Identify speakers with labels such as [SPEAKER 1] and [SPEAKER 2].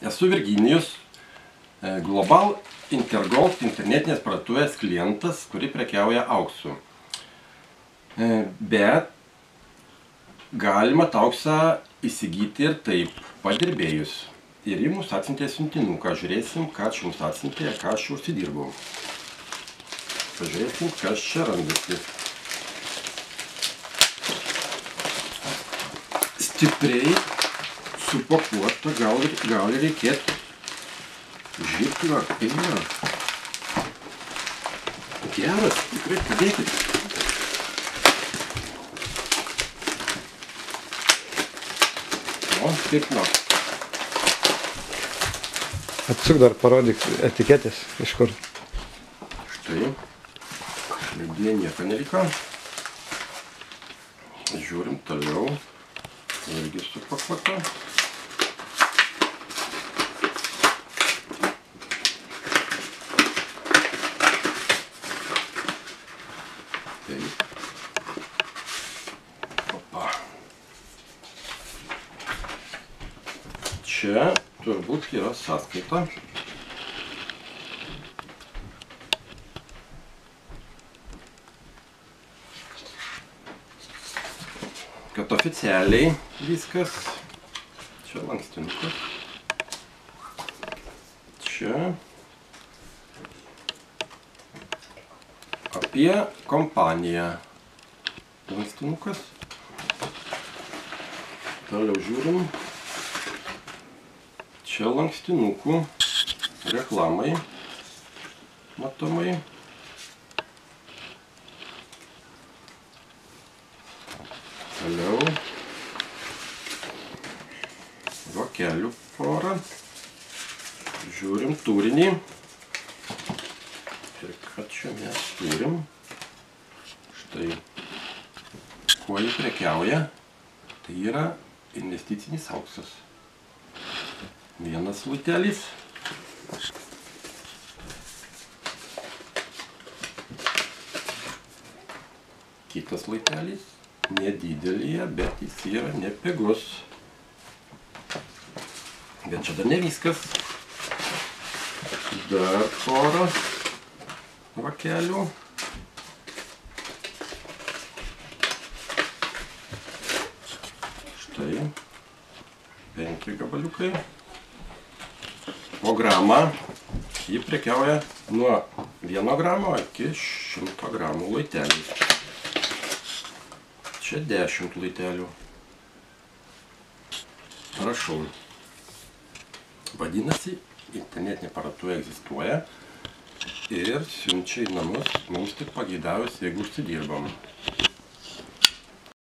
[SPEAKER 1] Esu Virginijus, Global Intergold internetinės parduotuvės klientas, kuri prekiauja auksu. Bet galima tą auksą įsigyti ir taip, padirbėjus. Ir jį mums atsintė siuntinuką. Žiūrėsim, ką čia mums atsintė, ką aš užsidirbau. Pažiūrėsim, kas čia randasi. Stipriai supakuota, gal reikėtų žirklio, eilio. Geras, tikrai padėkit. O, taip nors.
[SPEAKER 2] Atsuk dar parodyk etiketės iš kur.
[SPEAKER 1] Štai. Leidinė nieko neliko. Žiūrim toliau. Irgi supakuota. Taip. Opa. Čia turbūt yra sąskaita. Kad oficialiai viskas. Čia lankstinukas. Čia. Apie kompaniją. Lankstinukas. Toliau žiūrim. Čia lankstinukų reklamai. Matomai. Toliau vokelių porą. Žiūrim turinį. Ir ką čia mes turim. Štai. Kuo jį prekiauja. Tai yra investicinis auksas. Vienas luitelis. Kitas luitelis. Nedidelėje, bet jis yra nepigus. Bet čia dar ne viskas. Dar porą vakelių. Štai 5 gabaliukai. O gramą jį prekiauja nuo 1 gramo iki 100 gramų luitelių. Čia 10 luitelių. Prašau. Vadinasi, internetinė parduotuvė egzistuoja ir siunčia į namus mums tik pageidavus, jeigu užsidirbam.